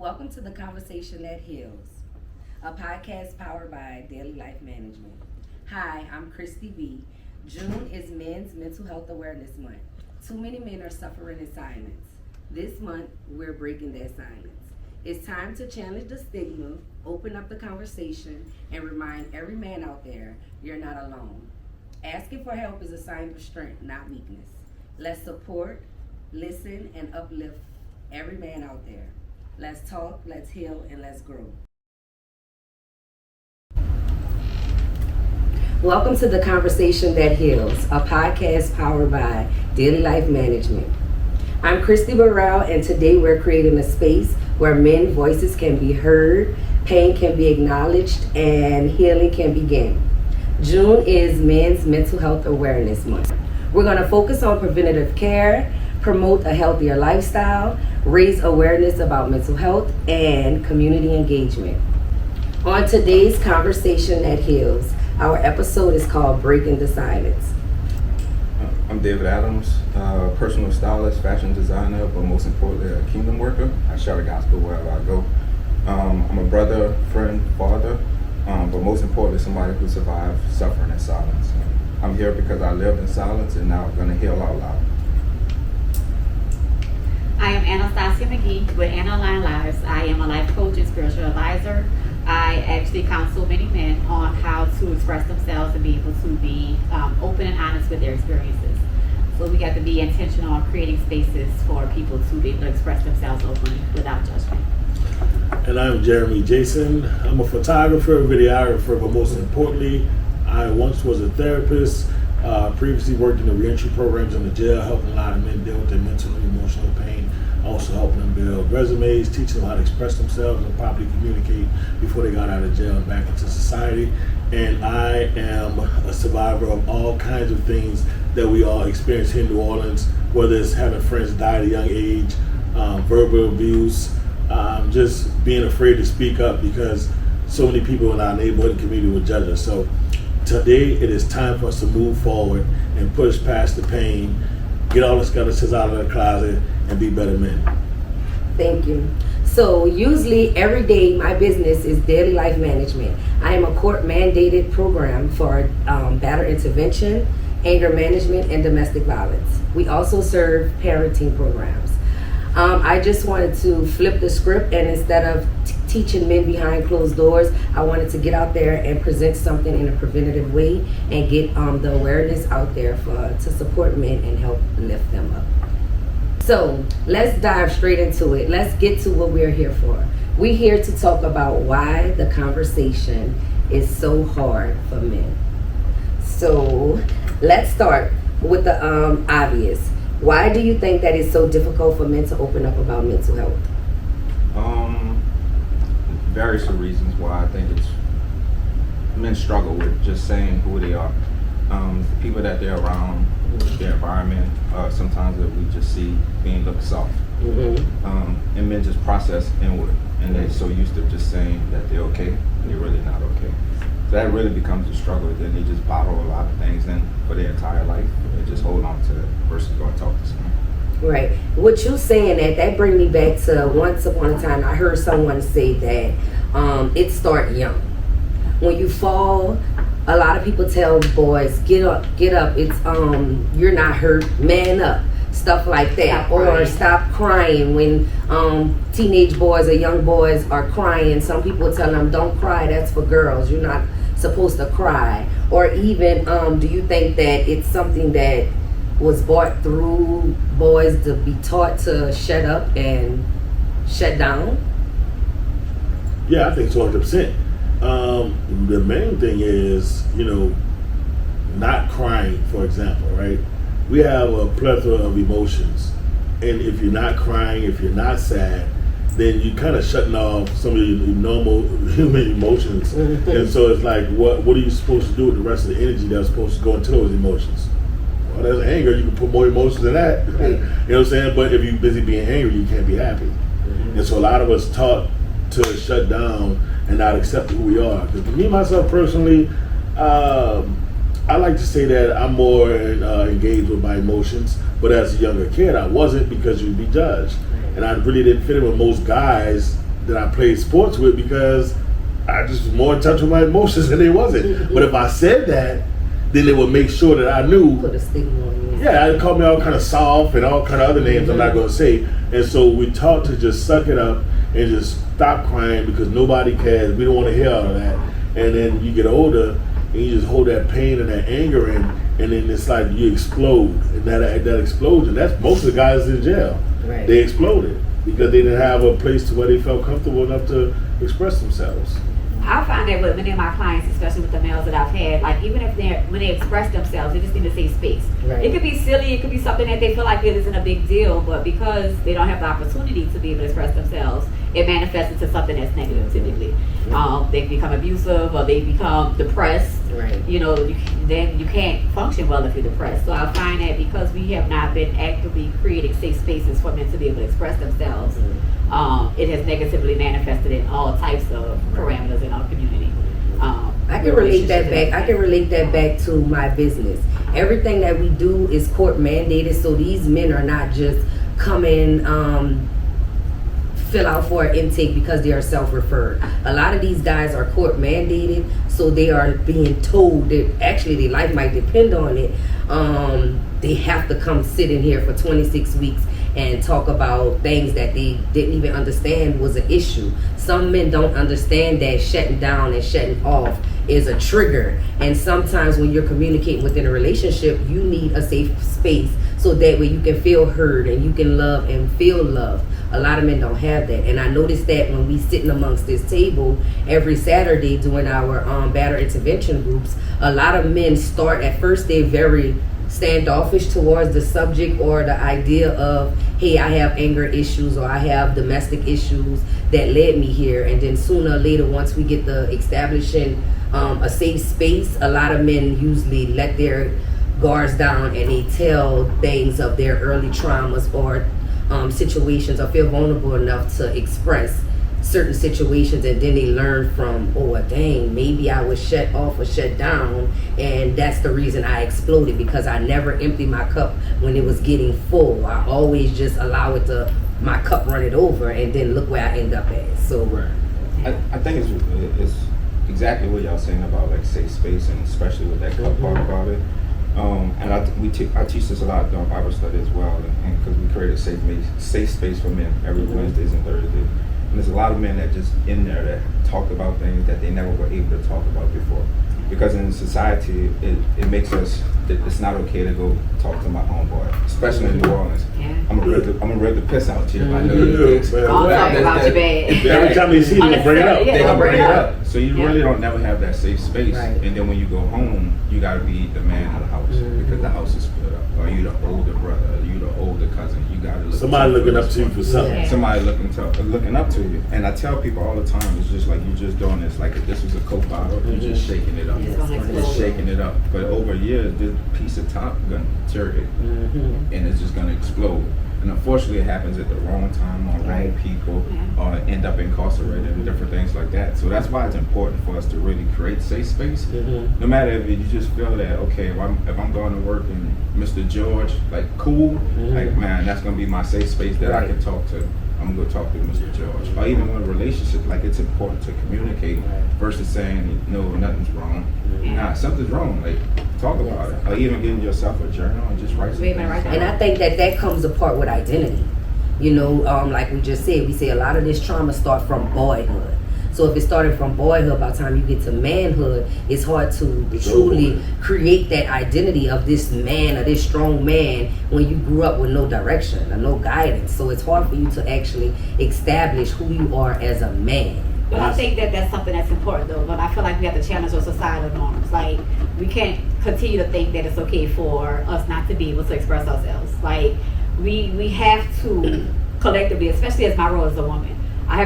Welcome to the Conversation That Heals, a podcast powered by Daily Life Management. Hi, I'm Christy B. June is Men's Mental Health Awareness Month. Too many men are suffering in silence. This month, we're breaking that silence. It's time to challenge the stigma, open up the conversation, and remind every man out there you're not alone. Asking for help is a sign of strength, not weakness. Let's support, listen, and uplift every man out there. Let's talk, let's heal, and let's grow. Welcome to the Conversation That Heals, a podcast powered by Daily Life Management. I'm Christy Burrell, and today we're creating a space where men's voices can be heard, pain can be acknowledged, and healing can begin. June is Men's Mental Health Awareness Month. We're going to focus on preventative care, promote a healthier lifestyle, raise awareness about mental health, and community engagement. On today's Conversation That Heals, our episode is called Breaking the Silence. I'm David Adams, personal stylist, fashion designer, but most importantly, a kingdom worker. I share the gospel wherever I go. I'm a brother, friend, father, but most importantly, somebody who survived suffering in silence. I'm here because I lived in silence, and now I'm going to heal out loud. I am Anastasia McGee with Anna Line Lives. I am a life coach and spiritual advisor. I actually counsel many men on how to express themselves and be able to be open and honest with their experiences. So we got to be intentional on creating spaces for people to be able to express themselves openly without judgment. And I'm Jeremy Jason. I'm a photographer, videographer, but most importantly, I once was a therapist. Previously worked in the reentry programs in the jail, helping a lot of men deal with their mental and emotional pain. Also helping them build resumes, teaching them how to express themselves and properly communicate before they got out of jail and back into society. And I am a survivor of all kinds of things that we all experience here in New Orleans, whether it's having friends die at a young age, verbal abuse, just being afraid to speak up because so many people in our neighborhood and community will judge us. So today, it is time for us to move forward and push past the pain, get all the skeletons out of the closet, and be better men. Thank you. So usually every day my business is Daily Life Management. I am a court-mandated program for batterer intervention, anger management, and domestic violence. We also serve parenting programs. I just wanted to flip the script, and instead of teaching men behind closed doors, I wanted to get out there and present something in a preventative way and get the awareness out there to support men and help lift them up. So let's dive straight into it. Let's get to what we're here for. We're here to talk about why the conversation is so hard for men. So let's start with the obvious. Why do you think that it's so difficult for men to open up about mental health? Various reasons why I think men struggle with just saying who they are. The people that they're around, their environment, sometimes that we just see being looked soft. Mm-hmm. And men just process inward, and they're so used to just saying that they're okay, and they're really not okay. So that really becomes a struggle. Then they just bottle a lot of things in for their entire life. They just hold on to it versus going to talk to someone. Right. What you saying that brings me back to once upon a time I heard someone say that it start young. When you fall, a lot of people tell boys, get up, it's you're not hurt, man up, stuff like that. Or stop crying when teenage boys or young boys are crying. Some people tell them, don't cry, that's for girls, you're not supposed to cry. Or even do you think that it's something that was brought through boys to be taught to shut up and shut down? Yeah, I think so, 100%. The main thing is, not crying, for example, right? We have a plethora of emotions. And if you're not crying, if you're not sad, then you're kind of shutting off some of your normal human emotions. Mm-hmm. And so it's like, what are you supposed to do with the rest of the energy that's supposed to go into those emotions? Well, there's anger, you can put more emotions in that. Right. You know what I'm saying? But if you're busy being angry, you can't be happy. Mm-hmm. And so a lot of us taught to shut down and not accept who we are. Because me, myself personally, I like to say that I'm more engaged with my emotions, but as a younger kid, I wasn't because you'd be judged. And I really didn't fit in with most guys that I played sports with because I just was more in touch with my emotions than they wasn't. But if I said that, then they would make sure that I knew. Put a stigma on you. Yeah, they called me all kind of soft and all kind of other names I'm not going to say. And so we taught to just suck it up and just stop crying because nobody cares. We don't want to hear all of that. And then you get older and you just hold that pain and that anger in, and then it's like you explode. And that explosion, that's most of the guys in jail. Right. They exploded because they didn't have a place to where they felt comfortable enough to express themselves. I find that with many of my clients, especially with the males that I've had, like even if when they express themselves, they just need a safe space. Right. It could be silly, it could be something that they feel like it isn't a big deal, but because they don't have the opportunity to be able to express themselves, it manifests into something that's negative typically. They become abusive or they become depressed. Right. You know, then you can't function well if you're depressed. So I find that because we have not been actively creating safe spaces for men to be able to express themselves, it has negatively manifested in all types of parameters in our community. I can relate that back. I can relate that back to my business. Everything that we do is court mandated, so these men are not just coming fill out for an intake because they are self-referred. A lot of these guys are court mandated, so they are being told that actually their life might depend on it. They have to come sit in here for 26 weeks and talk about things that they didn't even understand was an issue. Some men don't understand that shutting down and shutting off is a trigger, and sometimes when you're communicating within a relationship, you need a safe space so that way you can feel heard and you can love and feel loved. A lot of men don't have that, and I noticed that when we sitting amongst this table every Saturday doing our battle intervention groups, a lot of men start at first, they're very standoffish towards the subject or the idea of, hey, I have anger issues or I have domestic issues that led me here. And then sooner or later, once we get the establishing a safe space, a lot of men usually let their guards down and they tell things of their early traumas or situations, or feel vulnerable enough to express certain situations, and then they learn from, oh dang, maybe I was shut off or shut down, and that's the reason I exploded, because I never emptied my cup when it was getting full. I always just allow it to, my cup run it over, and then look where I end up at. So I think it's exactly what y'all saying about like safe space, and especially with that cup part about it. And I teach this a lot during Bible study as well, and because we create a safe space for men every Wednesdays and Thursdays. And there's a lot of men that just in there that talk about things that they never were able to talk about before. Because in society, it makes us, it's not okay to go talk to my homeboy, especially in New Orleans. Yeah. I'm gonna rip the piss out to you. I know you Don't talk about your bad. Every time they see you, bring it up. Yeah, They gonna bring it yeah. up. So you really don't never have that safe space. Right. And then when you go home, you gotta be the man of the house because the house is split up. Or you the older brother, or you the older cousin. You gotta look. Somebody looking up to you for something. Yeah. Somebody looking up to you. And I tell people all the time, it's just like you just doing this. Like if this was a Coke bottle, you're just shaking it up. It's gonna Just explode. shaking it up. But over years, this piece of top gonna deteriorate, and it's just gonna explode. And unfortunately, it happens at the wrong time on wrong people, or end up incarcerated and different things like that. So that's why it's important for us to really create safe space. No matter if you just feel that, okay, if I'm going to work and Mr. George, like cool, like man, that's gonna be my safe space that I can talk to. I'm gonna go talk to Mr. George. Or even in a relationship, like it's important to communicate versus saying no, nothing's wrong. Nah, something's wrong. Like talk about it. Or even getting yourself a journal and just write some things down. and I think that comes apart with identity. You know, like we just said, we say a lot of this trauma starts from boyhood. So if it started from boyhood, by the time you get to manhood, it's hard to truly create that identity of this man or this strong man when you grew up with no direction or no guidance. So it's hard for you to actually establish who you are as a man. But I think that that's something that's important though, but I feel like we have to challenge those societal norms. Like, we can't continue to think that it's okay for us not to be able to express ourselves. Like, we have to collectively, especially as my role as a woman, I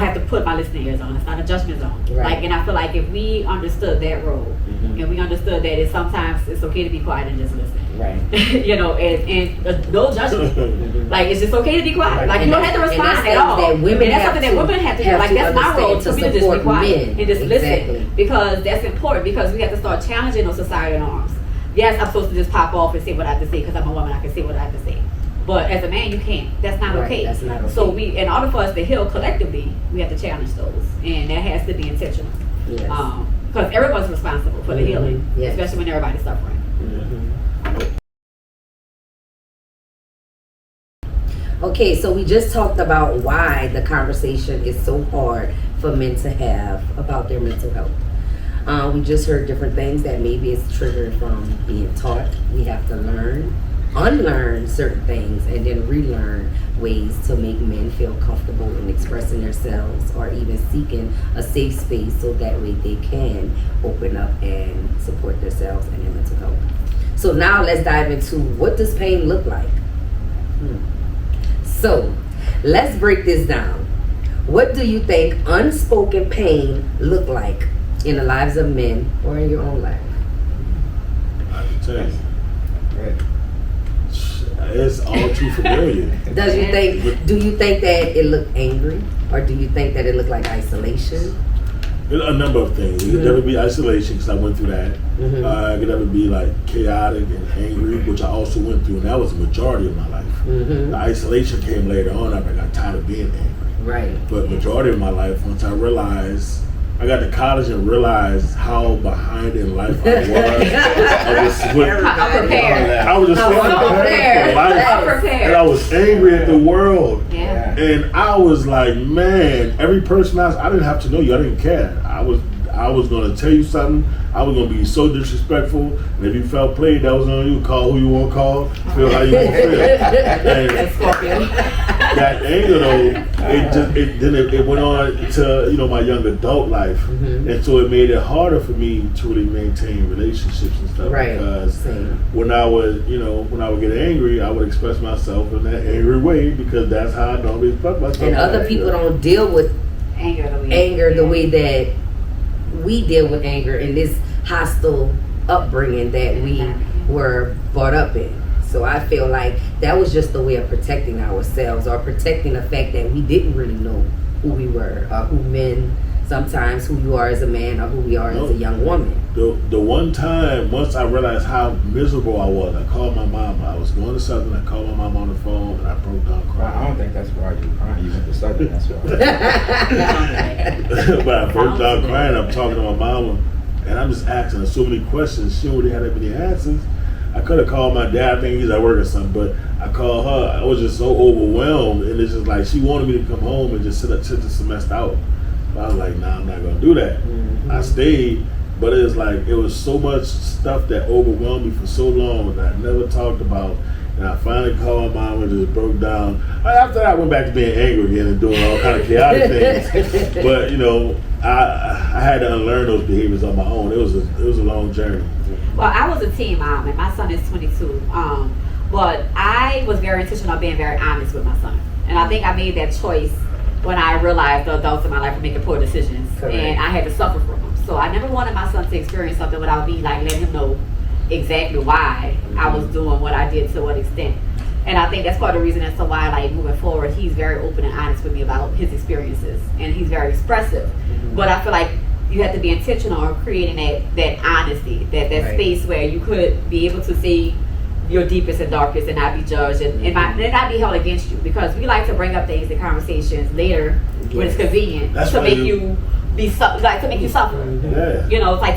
have to put my listening ears on. It's not a judgment zone. Right. Like, and I feel like if we understood that role, and we understood that sometimes it's okay to be quiet and just listen. Right. You know, and no judgment. Like, it's just okay to be quiet. Like, you don't have to respond that's at all. that women and that's have something to- that women have to do. have Like, to that's my role understand for to me to just be support quiet men. and just Exactly. listen, because that's important. Because we have to start challenging those societal norms. Yes, I'm supposed to just pop off and say what I have to say because I'm a woman. I can say what I have to say. But as a man, you can't. That's not Right, okay. that's not okay. So in order for us to heal collectively, we have to challenge those, and that has to be intentional. Yes. Because everyone's responsible for the healing, Yes. especially when everybody's suffering. Okay, so we just talked about why the conversation is so hard for men to have about their mental health. We just heard different things that maybe it's triggered from being taught. We have to unlearn certain things, and then relearn ways to make men feel comfortable in expressing themselves, or even seeking a safe space so that way they can open up and support themselves and their mental health. So now let's dive into, what does pain look like? So let's break this down. What do you think unspoken pain look like in the lives of men or in your own life? I can tell you. Right. It's all too familiar. Do you think that it looked angry, or do you think that it looked like isolation? There's a number of things. It could never be isolation, because I went through that. It could never be like chaotic and angry, which I also went through, and that was the majority of my life. The isolation came later on after I got tired of being angry. Right. But majority of my life, once I realized, I got to college and realized how behind in life I was. I was just so unprepared for life. And I was angry at the world. Yeah. And I was like, man, every person I didn't have to know you. I didn't care. I was going to tell you something. I was going to be so disrespectful. And if you felt played, that was on you. Call who you want to call. Feel how you want to feel. And that anger, though, it went on to my young adult life. And so it made it harder for me to really maintain relationships and stuff. Right. Because when I would get angry, I would express myself in that angry way, because that's how I normally express myself. And other people don't deal with anger the way that we deal with anger in this hostile upbringing that we were brought up in. So I feel like that was just the way of protecting ourselves, or protecting the fact that we didn't really know who we were, or who you are as a man, or who we are as a young woman. The one time, once I realized how miserable I was, I called my mom. I was going to Southern, I called my mom on the phone, and I broke down crying. I don't think that's why you were crying. You went to Southern, that's why. But I broke down crying. I'm talking to my mama, and I'm just asking her so many questions. She don't really have that many answers. I could have called my dad. I think he's at work or something, but I called her. I was just so overwhelmed, and it's just like she wanted me to come home and just sit the semester out. But I was like, nah, I'm not gonna do that. I stayed, but it was so much stuff that overwhelmed me for so long that I never talked about. And I finally called my mom and just broke down. After that, I went back to being angry again and doing all kind of chaotic things. But I had to unlearn those behaviors on my own. It was a long journey. Well, I was a teen mom, and my son is 22. But I was very intentional about being very honest with my son. And I think I made that choice when I realized the adults in my life were making poor decisions. Correct. And I had to suffer from them. So I never wanted my son to experience something without me letting him know exactly why I was doing what I did, to what extent. And I think that's part of the reason as to why, moving forward, he's very open and honest with me about his experiences. And he's very expressive. But I feel like you have to be intentional on creating that honesty, that right. space where you could be able to see your deepest and darkest and not be judged and not be held against you, because we like to bring up things in conversations later when it's convenient to make you suffer. It's like to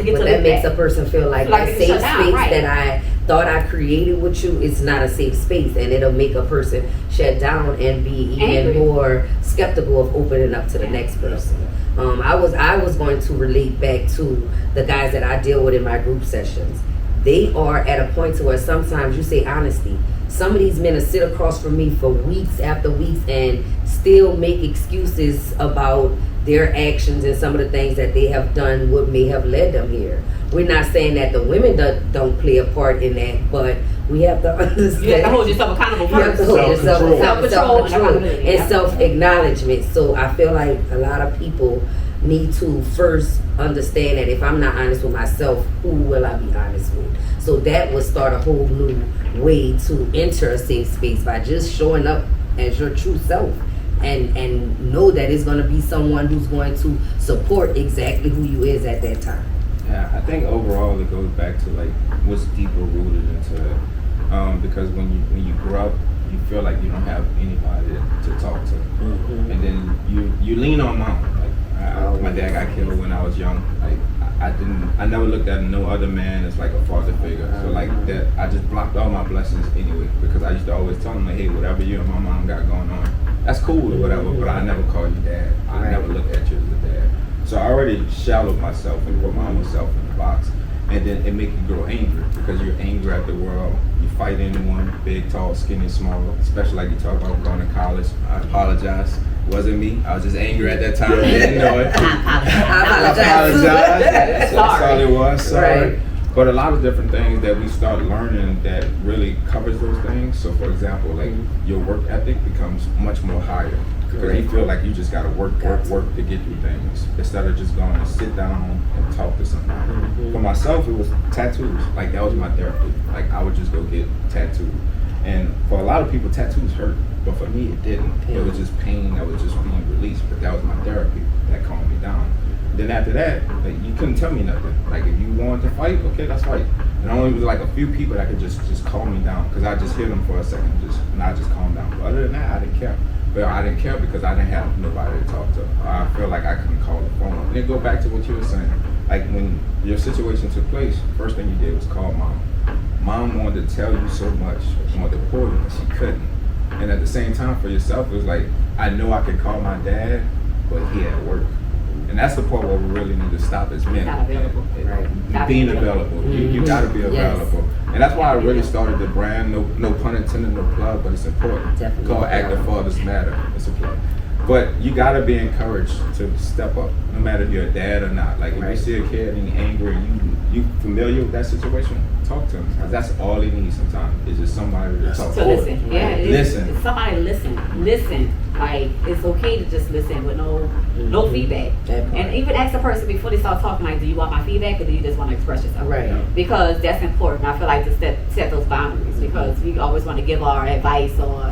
get to that makes a person feel like a safe space right. that I thought I created with you. It's not a safe space, and it'll make a person shut down and be even more skeptical of opening up to the next person. I was going to relate back to the guys that I deal with in my group sessions. They are at a point to where sometimes you say honesty. Some of these men will sit across from me for weeks after weeks and still make excuses about their actions and some of the things that they have done, what may have led them here. We're not saying that the women don't play a part in that, but we have to understand. You have to hold yourself accountable first. You have to hold yourself Self-control and self-acknowledgement. So I feel like a lot of people need to first understand that if I'm not honest with myself, who will I be honest with? So that would start a whole new way to enter a safe space, by just showing up as your true self and know that it's going to be someone who's going to support exactly who you is at that time. Yeah, I think overall it goes back to what's deeper rooted into it. Because when you grow up you feel like you don't have anybody to talk to. Mm-hmm. And then you lean on mom. Like my dad got killed when I was young. Like I never looked at no other man as like a father figure. So like that, I just blocked all my blessings anyway, because I used to always tell him like, hey, whatever you and my mom got going on, that's cool or whatever, but I never call you dad. I never look at you as a dad. So I already shallowed myself and put my own self in the box. And then it makes you grow angry, because you're angry at the world. You fight anyone, big, tall, skinny, small, especially like you talk about going to college. I apologize. Wasn't me. I was just angry at that time. I didn't know it. I apologize. apologize. That's all it was. Sorry. Right. But a lot of different things that we start learning that really covers those things. So for example, like your work ethic becomes much more higher, because you feel like you just gotta work to get through things, instead of just going to sit down and talk to somebody. For myself, it was tattoos. Like that was my therapy. Like I would just go get tattooed. And for a lot of people, tattoos hurt, but for me, it didn't. It was just pain that was just being released. But that was my therapy that calmed me down. Then after that, like, you couldn't tell me nothing. Like if you wanted to fight, okay, let's fight. And only was like a few people that could just calm me down, because I just hear them for a second, and I just calm down. But other than that, I didn't care. But I didn't care because I didn't have nobody to talk to. I feel like I couldn't call the phone. And then go back to what you were saying. Like when your situation took place, first thing you did was call mom. Mom wanted to tell you so much, she wanted to pull you, but she couldn't. And at the same time, for yourself, it was like, I know I could call my dad, but he at work. And that's the part where we really need to stop as men. Not available. Right. Being available. You gotta be available. And that's why I really started the brand, no pun intended, no plug, but it's important. Definitely. Called Active Fathers Matter. It's a plug. But you gotta be encouraged to step up, no matter if you're a dad or not. Like if you see a kid and you're angry and you familiar with that situation, talk to him. Because that's all he needs sometimes, is just somebody to talk So to. listen, yeah, it's somebody listen. Like it's okay to just listen with no feedback, and even ask the person before they start talking, like, do you want my feedback or do you just want to express yourself? Right. Because that's important. I feel like to set those boundaries, because we always want to give our advice or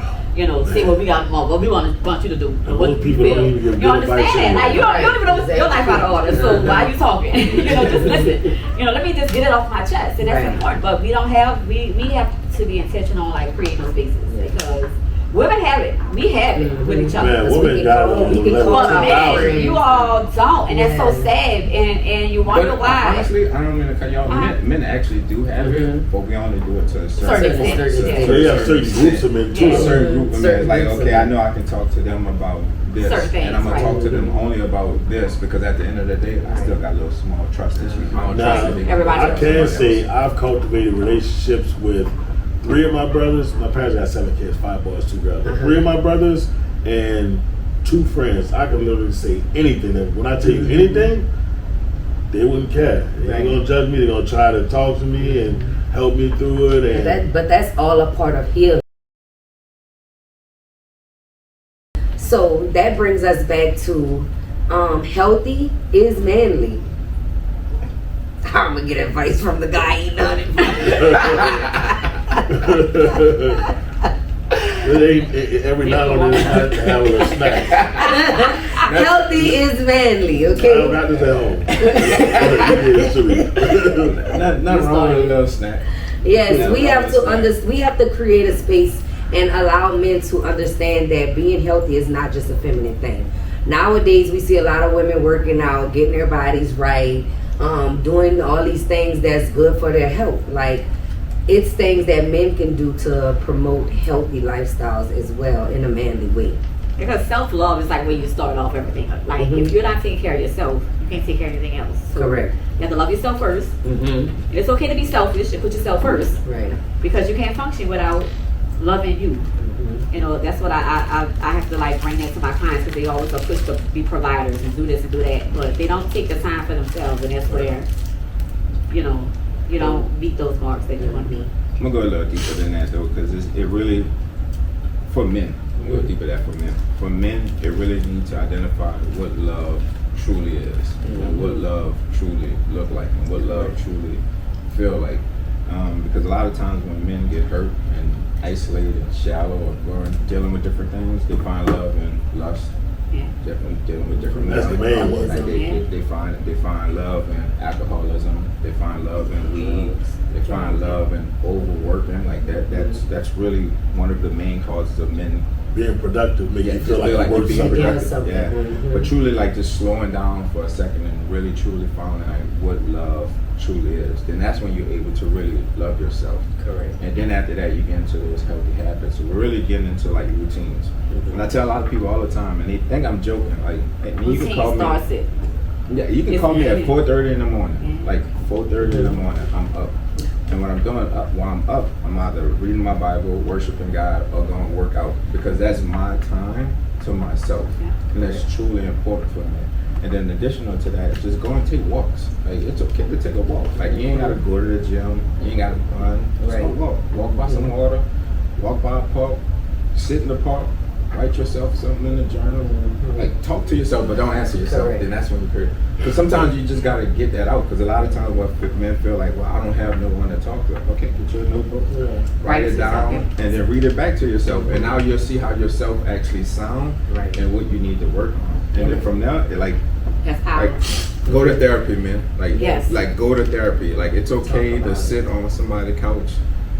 say what we want you to do. What most you people feel. don't even give You understand advice that? Like you don't even know your life out of order. So why are you talking? Just listen. Let me just get it off my chest, and that's important. But we have to be intentional on like creating those spaces, because women have it. We have it with each other. Man, women got it. We can call Men, you all don't, and that's so sad. And you wonder But why. honestly, I don't mean to cut y'all. Men actually do have it, but we only do it to a certain Certain extent. So you have certain groups of men too. A certain group of men. Certain Like, groups of okay, I men. know I can talk to them about this, Certain things, and I'm gonna right. talk to them only about this, because at the end of the day, I still got a little small trust issues. I don't trust Now, that they Everybody I else. can say I've cultivated relationships with 3 of my brothers. My parents got 7 kids, 5 boys, 2 girls. But 3 of my brothers and 2 friends. I can literally say anything. And when I tell you anything, they wouldn't care. They ain't gonna judge me. They're gonna try to talk to me and help me through it. And But that's all a part of healing. So that brings us back to healthy is manly. I'm gonna get advice from the guy eating on it. Every now and then I have to have a little snack. Healthy is manly, I okay? don't got this at home. Nothing wrong with a little snack. Yes, we have to understand. we have to create a space and allow men to understand that being healthy is not just a feminine thing. Nowadays, we see a lot of women working out, getting their bodies right, doing all these things that's good for their health. Like, it's things that men can do to promote healthy lifestyles as well in a manly way. Because self-love is like where you start off everything. Like if you're not taking care of yourself, you can't take care of anything else. So Correct. You have to love yourself first. Mm-hmm. It's okay to be selfish and put yourself first, Right. because you can't function without loving you. Mm-hmm. That's what I have to like bring that to my clients, because they always are pushed to be providers and do this and do that. But they don't take the time for themselves, and that's where, you don't meet those marks that you want to meet. I'm gonna go a little deeper than that though, because it really, for men, I'm gonna go deeper than that for men. For men, it really needs to identify what love truly is, and what love truly look like, and what love truly feel like. Because a lot of times when men get hurt and isolated and shallow or dealing with different things, they find love in lust. Yeah. Definitely dealing with different That's the main one. Like they find love in alcoholism. They find love in weed. They find love in overworking, like that. That's really one of the main causes of men Being productive, make you just feel like you're you're worth being something. productive. Yeah, Mhm. but truly, like just slowing down for a second and really truly finding like what love truly is. Then that's when you're able to really love yourself. Correct. And then after that, you get into those healthy habits. So we're really getting into like routines. And I tell a lot of people all the time, and they think I'm joking. Like, and you can call me. starts it. Yeah, you can call me at 4:30 in the morning. Like 4:30 in the morning, I'm up. And what I'm doing while I'm up, I'm either reading my Bible, worshiping God, or going to work out, because that's my time to myself, and that's truly important for me. And then additional to that, just go and take walks. Like, it's okay to take a walk. Like, you ain't gotta go to the gym, you ain't gotta run. Just go walk. Walk by some water, walk by a park, sit in the park, write yourself something in the journal. Like, talk to yourself, but don't answer yourself. Correct. Then that's when you create. Because sometimes you just gotta get that out. Because a lot of times, what men feel like, well, I don't have no one to talk to. Okay, get your notebook, write it down, and then read it back to yourself. And now you'll see how yourself actually sound, Right. and what you need to work on. And then from there, That's power. like, go to therapy, man. Like, Yes. like go to therapy. Like, it's okay to sit on somebody's couch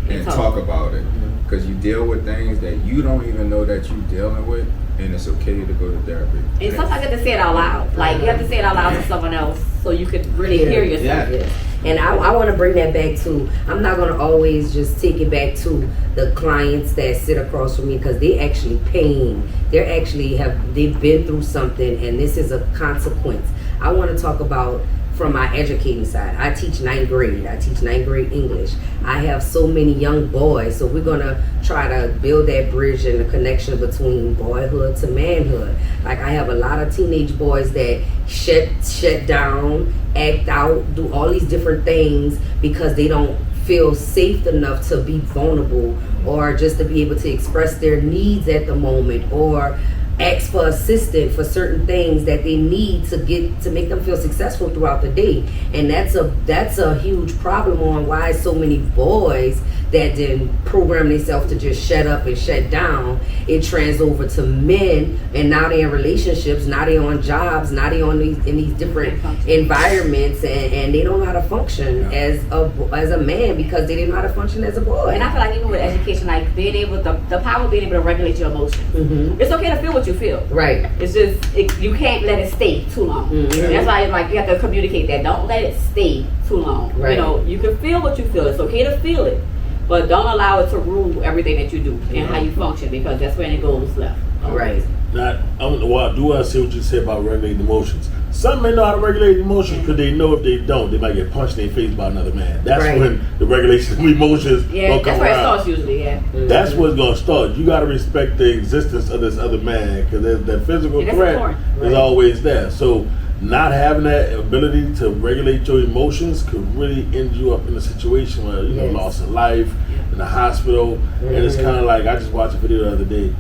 and talk about it, because you deal with things that you don't even know that you're dealing with, and it's okay to go to therapy. And sometimes you have to say it out loud. Like, you have to say it out loud to someone else so you could really hear yourself. Yeah. And I want to bring that back to, I'm not going to always just take it back to the clients that sit across from me, because they actually pain. They've been through something, and this is a consequence. I want to talk about from my educating side. I teach ninth grade. I teach ninth grade English. I have so many young boys, so we're going to try to build that bridge and the connection between boyhood to manhood. Like, I have a lot of teenage boys that shut down, act out, do all these different things because they don't feel safe enough to be vulnerable, or just to be able to express their needs at the moment, or ask for assistance for certain things that they need to make them feel successful throughout the day. And that's a huge problem on why so many boys that didn't program themselves to just shut up and shut down, it trans over to men, and now they're in relationships, now they're on jobs, now they're in these different environments, and they don't know how to function as a man because they didn't know how to function as a boy. And I feel like even with education, like being able the power of being able to regulate your emotions. Mm-hmm. It's okay to feel what you feel. Right. It's just you can't let it stay too long. Mm-hmm. And that's why like you have to communicate that. Don't let it stay too long. Right. You know, you can feel what you feel. It's okay to feel it, but don't allow it to rule everything that you do and how you function, because that's when it goes left. Right. Now, I do want to see what you say about regulating emotions. Some men know how to regulate emotions because they know if they don't, they might get punched in their face by another man. That's Right. when the regulation of emotions Yeah, gonna come that's where it around. starts usually. Yeah. That's what's going to start. You got to respect the existence of this other man, because that physical Yeah, that's threat important. is Right. always there. So not having that ability to regulate your emotions could really end you up in a situation where you know Yes. loss of life, in the hospital, and it's kind of like, I just watched a video the other day.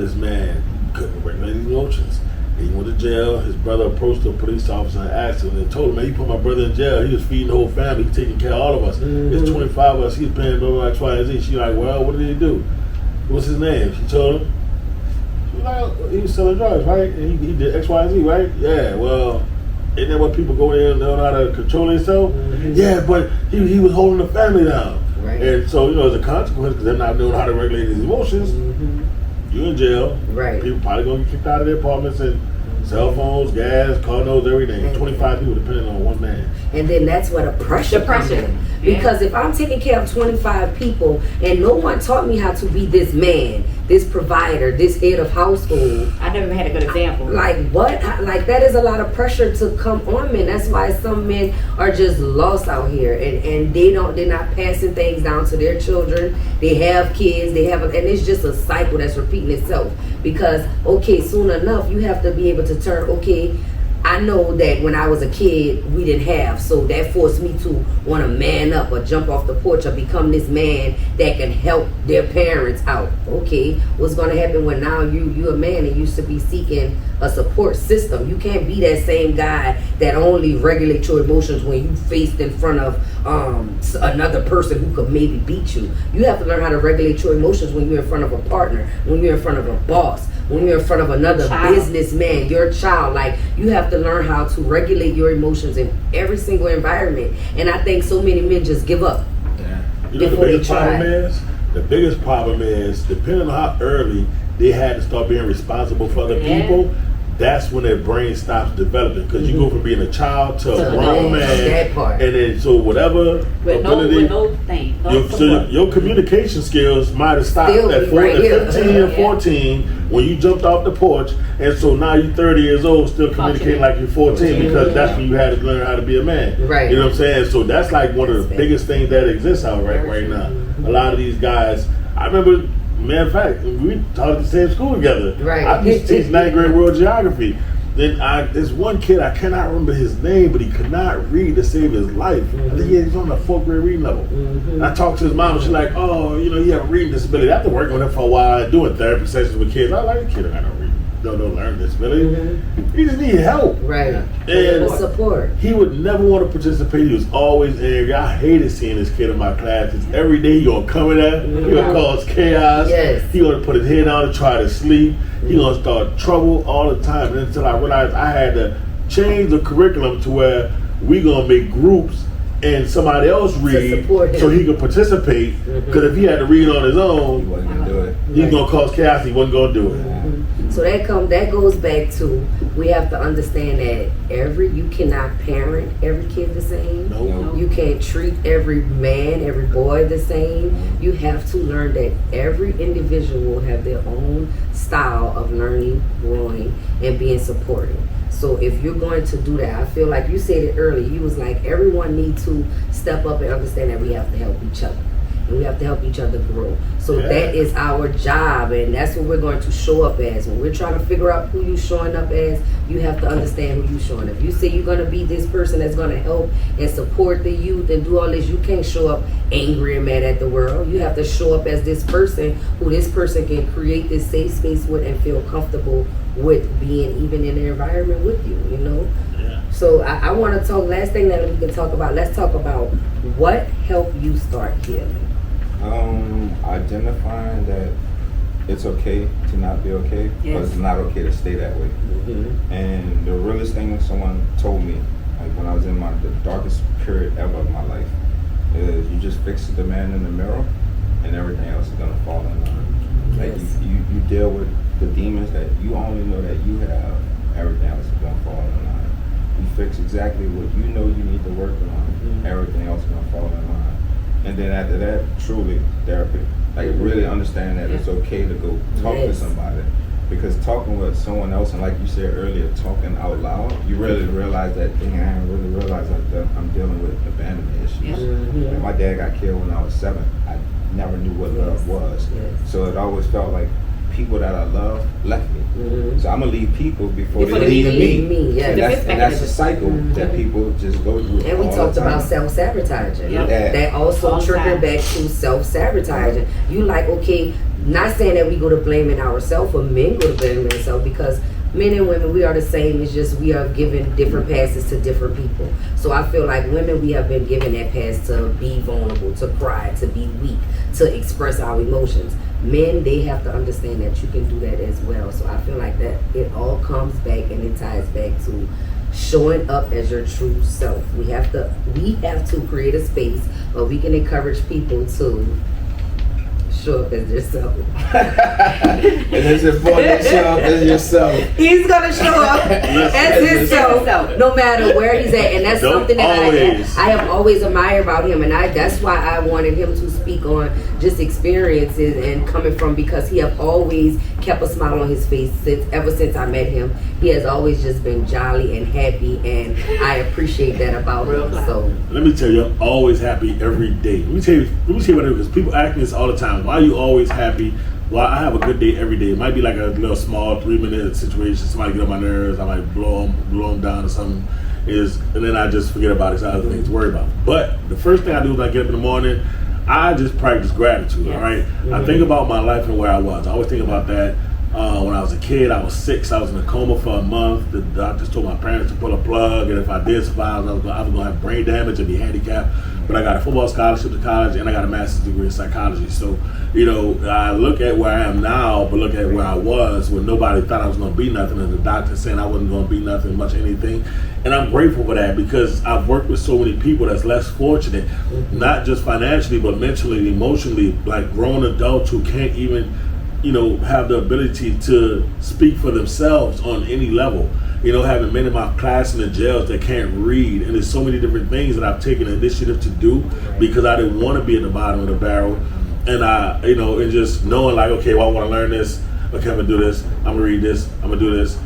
This man couldn't regulate his emotions. He went to jail. His brother approached the police officer and asked him, and told him, man, you put my brother in jail. He was feeding the whole family. He was taking care of all of us. There's 25 of us. He's paying blah, blah, X, Y, and Z. She's like, well, what did he do? What's his name? She told him. She was like, he was selling drugs, right? And he did X, Y, and Z, right? Yeah, well, isn't that what people go in and know how to control themselves? Yeah, but he was holding the family down. Right. And so, as a consequence, because they're not knowing how to regulate his emotions, you in jail. Right. People probably going to get kicked out of their apartments, and cell phones, gas, car notes, everything. 25 people depending on one man. And then that's where the pressure comes in. Because if I'm taking care of 25 people and no one taught me how to be this man, this provider, this head of household, I never had a good example. like what? Like that is a lot of pressure to come on men. That's why some men are just lost out here, and they're not passing things down to their children. They have kids, and it's just a cycle that's repeating itself. Because okay, soon enough you have to be able to turn. Okay, I know that when I was a kid, we didn't have, so that forced me to want to man up or jump off the porch or become this man that can help their parents out. Okay, what's going to happen when now you're a man and used to be seeking a support system? You can't be that same guy that only regulates your emotions when you faced in front of another person who could maybe beat you. You have to learn how to regulate your emotions when you're in front of a partner, when you're in front of a boss, when you're in front of another businessman, your child. Like, you have to learn how to regulate your emotions in every single environment. And I think so many men just give up. You know Before the they biggest problem try. is? The biggest problem is, depending on how early they had to start being responsible for other Yeah. people, that's when their brain stops developing. Because you go from being a child to a To grown that man, part. and then so whatever With no thing. No support. your communication skills might have stopped Still at be right here. 15 or Yeah. 14 when you jumped off the porch, and so now you're 30 years old, still communicating like you're 14 because that's when you had to learn how to be a man. Right. You know what I'm saying? So that's like one of the That's biggest things that exists out right now. A lot of these guys, I remember, matter of fact, we taught at the same school together. Right. I used to teach 9th grade world geography. Then there's one kid, I cannot remember his name, but he could not read to save his life. I think he was on the 4th grade reading level. And I talked to his mom, she's like, oh, you know, he have a reading disability. After working with him for a while, doing therapy sessions with kids, I was like, the kid don't got no reading, no learning disability. He just need help. Right. And Support. he would never want to participate. He was always angry. I hated seeing this kid in my class. Because every day he gonna come in there, he gonna cause chaos. Yes. He gonna put his head down and try to sleep. He gonna start trouble all the time. And until I realized I had to change the curriculum to where we gonna make groups and somebody else read support him. so he could participate. Because if he had to read on his He own, wasn't gonna do it. he's gonna cause chaos. He wasn't gonna do it. So that goes back to, we have to understand that you cannot parent every kid the same. No. You can't treat every man, every boy the same. You have to learn that every individual will have their own style of learning, growing, and being supported. So if you're going to do that, I feel like you said it earlier, you was like, everyone needs to step up and understand that we have to help each other. And we have to help each other grow. So that is our job, and that's what we're going to show up as. When we're trying to figure out who you're showing up as, you have to understand who you're showing up. If you say you're going to be this person that's going to help and support the youth and do all this, you can't show up angry and mad at the world. You have to show up as this person who this person can create this safe space with and feel comfortable with being even in the environment with you, you know? Yeah. So I want to talk, last thing that we can talk about, let's talk about what helped you start healing. Identifying that it's okay to not be okay, but Yes. it's not okay to stay that way. And the realest thing someone told me, like when I was in the darkest period ever of my life, is you just fix the man in the mirror, and everything else is gonna fall in line. Like Yes. you deal with the demons that you only know that you have, everything else is gonna fall in line. You fix exactly what you know you need to work on, everything else is gonna fall in line. And then after that, truly therapy. Like really understand that it's okay to go talk to Yes. somebody. Because talking with someone else, and like you said earlier, talking out loud, you really realize that, dang, I didn't really realize that I'm dealing with abandonment issues. Like my dad got killed when I was 7. I never knew what love was. Yes. So it always felt like people that I love left me. So I'm gonna leave people before Before they they leave leave me. me, yes. And that's a cycle that people just go through. And we all talked the time. about self-sabotaging. Yep. Yeah. That also All the triggered time. back to self-sabotaging. You like, okay, not saying that we go to blaming ourselves, or men go to blaming themselves, because men and women, we are the same. It's just we are given different passes to different people. So I feel like women, we have been given that pass to be vulnerable, to cry, to be weak, to express our emotions. Men, they have to understand that you can do that as well. So I feel like that it all comes back and it ties back to showing up as your true self. We have to create a space where we can encourage people to show up as yourself. And it's important to show up as yourself. He's gonna show up as himself, no matter where he's at, and that's Don't something that always. I have always admired about him, and that's why I wanted him to speak on just experiences and coming from, because he have always kept a smile on his face ever since I met him. He has always just been jolly and happy, and I appreciate that about him. So Let me tell you, I'm always happy every day. Let me tell you what I do, because people ask me this all the time. Why are you always happy? Well, I have a good day every day. It might be like a little small 3-minute situation. Somebody get on my nerves. I might blow them down or something. And then I just forget about it. It's other things to worry about. But the first thing I do when I get up in the morning, I just practice gratitude. Yes. All right. I think about my life and where I was. I always think about that. When I was a kid, I was sick. So I was in a coma for a month. The doctors told my parents to pull a plug, and if I did survive, I was going to have brain damage and be handicapped. But I got a football scholarship to college, and I got a master's degree in psychology. So, I look at where I am now, but look at where I was when nobody thought I was going to be nothing, and the doctor saying I wasn't going to be nothing, much anything. And I'm grateful for that because I've worked with so many people that's less fortunate, not just financially, but mentally and emotionally, like grown adults who can't even have the ability to speak for themselves on any level. Having men in my class in the jails that can't read, and there's so many different things that I've taken initiative to do because I didn't want to be at the bottom of the barrel. And and just knowing like, okay, well, I want to learn this. Okay, I'm gonna do this. I'm gonna read this. I'm gonna do this.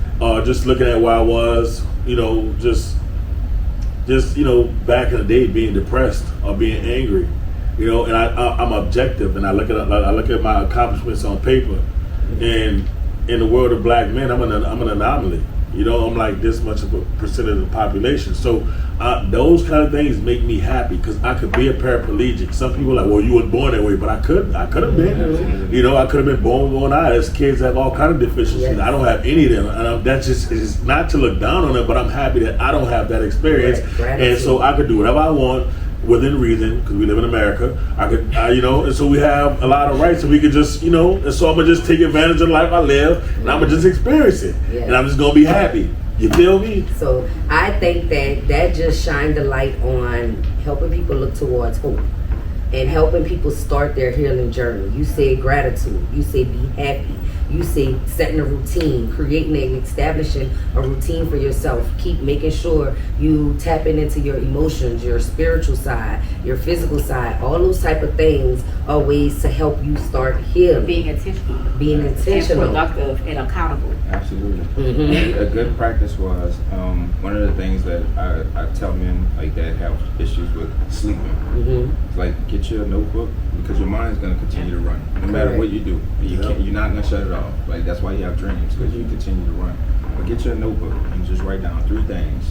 Just looking at where I was, just back in the day, being depressed or being angry. And I'm objective, and I look at my accomplishments on paper, and in the world of black men, I'm an anomaly. I'm like this much of a percent of the population. So those kind of things make me happy because I could be a paraplegic. Some people are like, well, you weren't born that way, but I could have been. I could have been born with one eye. There's kids that have all kind of deficiencies. Yes. I don't have any of them, and that's just not to look down on them, but I'm happy that I don't have that experience, and so I could do whatever I want. Within reason, because we live in America, and so we have a lot of rights, and we could just, and so I'm gonna just take advantage of the life I live, and I'm gonna just experience it, and I'm just gonna be happy. You feel me? So I think that just shined the light on helping people look towards hope and helping people start their healing journey. You say gratitude, you say be happy, you say setting a routine, creating and establishing a routine for yourself. Keep making sure you tapping into your emotions, your spiritual side, your physical side. All those type of things are ways to help you start healing. Being intentional. And productive and accountable. Absolutely. Mm-hmm. A good practice was one of the things that I tell men like that have issues with sleeping. Mm-hmm. It's like get your notebook because your mind's going to continue to run no matter what you do. You're not going to shut it off. Like that's why you have dreams because you continue to run. But get your notebook and just write down 3 things.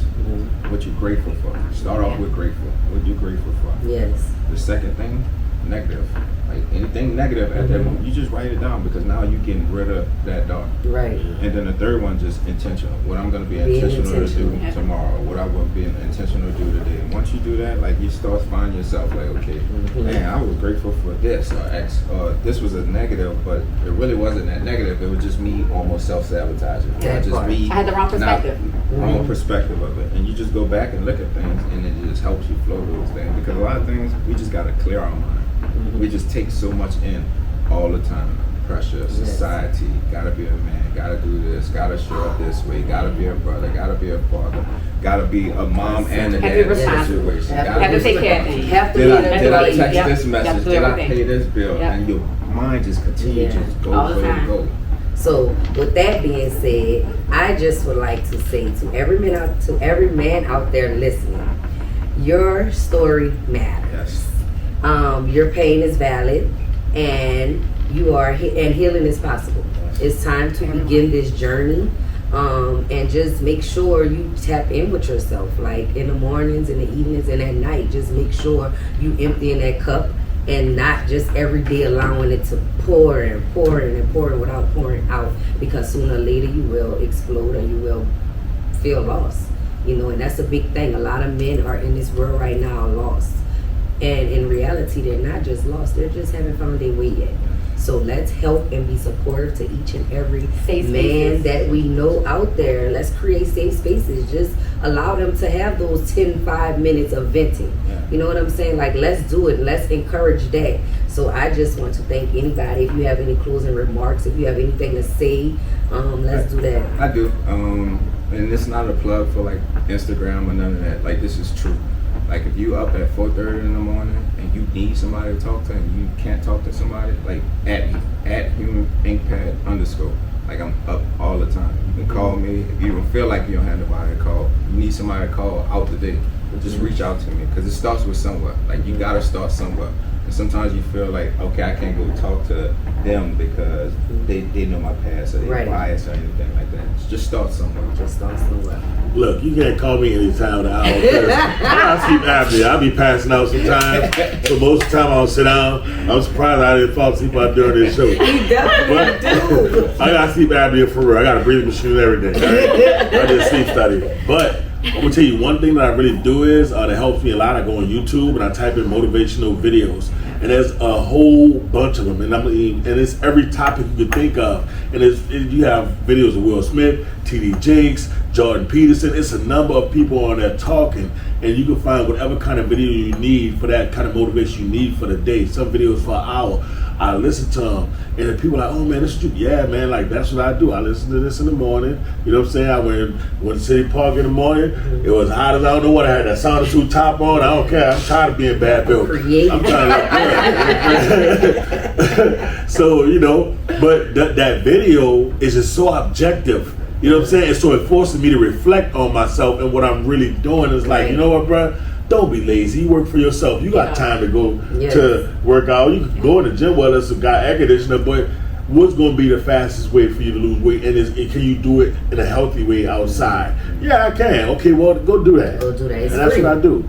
What you're grateful for. Start off with grateful. What you're grateful for. Yes. The second thing, negative. Like anything negative at that moment, you just write it down because now you're getting rid of that thought. Right. And then the third one, just intentional. What I'm going to be intentional to do tomorrow. What I will be intentional to do today. Once you do that, like you start finding yourself like, okay, man, I was grateful for this or X. Or this was a negative, but it really wasn't that negative. It was just me almost self-sabotaging. I had the wrong perspective. Wrong perspective of it. And you just go back and look at things, and it just helps you flow those things. Because a lot of things, we just got to clear our mind. We just take so much in all the time. Pressure, society, gotta be a man, gotta do this, gotta show up this way, gotta be a brother, gotta be a father, gotta be a mom and a dad situation. Have to take care of things. Did I text this message? Did I pay this bill? And your mind just continues to just go. So with that being said, I just would like to say to every man out there listening, your story matters. Your pain is valid, and and healing is possible. It's time to begin this journey, and just make sure you tap in with yourself, like in the mornings, in the evenings, and at night. Just make sure you empty in that cup, and not just every day allowing it to pour and pour and pour without pouring out, because sooner or later you will explode or you will feel lost. And that's a big thing. A lot of men are in this world right now lost. And in reality, they're not just lost, they just haven't found their way yet. So let's help and be supportive to each and every man that we know out there. Let's create safe spaces. Just allow them to have those 5 minutes of venting. You know what I'm saying? Like, let's do it. Let's encourage that. So I just want to thank anybody. If you have any closing remarks, if you have anything to say, let's do that. I do. And it's not a plug for like Instagram or none of that. Like, this is true. Like if you up at 4:30 in the morning and you need somebody to talk to and you can't talk to somebody, like at @human_. Like I'm up all the time. You can call me if you don't feel like you don't have nobody to call. You need somebody to call out the day. Just reach out to me because it starts with somewhere. Like you gotta start somewhere. And sometimes you feel like, okay, I can't go talk to them because they know my past or they're biased or anything like that. Just start somewhere. Look, you can't call me anytime of the hour. I sleep apnea. I'll be passing out sometimes. So most of the time I'll sit down. I'm surprised I didn't fall asleep out during this show. He definitely do. I got sleep apnea for real. I got a breathing machine and everything. I did sleep study. But I'm gonna tell you one thing that I really do is that helps me a lot. I go on YouTube and I type in motivational videos. And there's a whole bunch of them, and it's every topic you could think of. And you have videos of Will Smith, T.D. Jakes, Jordan Peterson. It's a number of people on there talking, and you can find whatever kind of video you need for that kind of motivation you need for the day. Some videos for an hour. I listen to them, and then people are like, oh man, this is you. Yeah, man, like that's what I do. I listen to this in the morning. You know what I'm saying? I went to City Park in the morning. It was hot as I don't know what. I had that Sound top on. I don't care. I'm tired of being bad built. I'm trying to So, you know, but that video is just so objective. You know what I'm saying? And so it forces me to reflect on myself, and what I'm really doing is like, you know what, bro? Don't be lazy. You work for yourself. You got time to go to work out. You can go in the gym, whether it's a guy air conditioner, but what's going to be the fastest way for you to lose weight? And can you do it in a healthy way outside? Yeah, I can. Okay, well, go do that. Go do that. It's and that's free. what I do.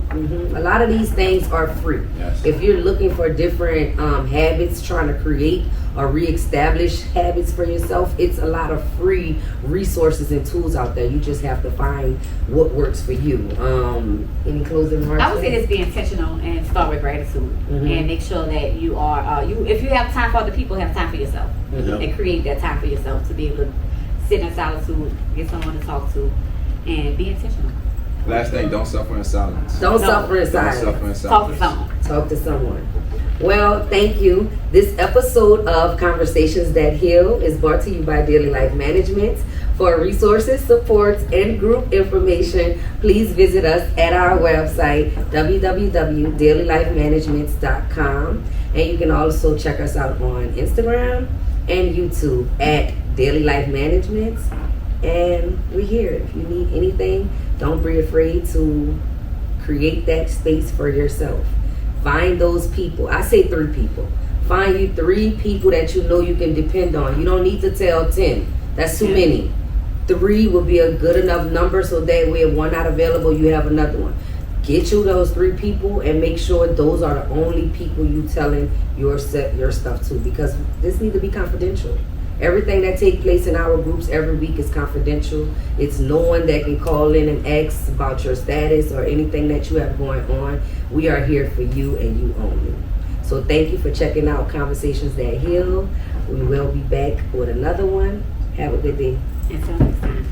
A lot of these things are free. Yes. If you're looking for different habits, trying to create or reestablish habits for yourself, it's a lot of free resources and tools out there. You just have to find what works for you. Any closing remarks? I would say just be intentional and start with gratitude, and make sure that you are if you have time for other people, have time for yourself, and create that time for yourself to be able to sit in solitude, get someone to talk to, and be intentional. Last thing, don't suffer in silence. Don't suffer in silence. Don't suffer in silence. Talk to someone. Talk to someone. Well, thank you. This episode of Conversations That Heal is brought to you by Daily Life Management. For resources, supports, and group information, please visit us at our website, www.dailylifemanagement.com. And you can also check us out on Instagram and YouTube at Daily Life Management. And we're here. If you need anything, don't be afraid to create that space for yourself. Find those people. I say 3 people. Find you 3 people that you know you can depend on. You don't need to tell 10. That's too many. 3 will be a good enough number, so that way if one not available, you have another one. Get you those 3 people and make sure those are the only people you telling your stuff to, because this needs to be confidential. Everything that takes place in our groups every week is confidential. It's no one that can call in and ask about your status or anything that you have going on. We are here for you and you only. So thank you for checking out Conversations That Heal. We will be back with another one. Have a good day. Until next time.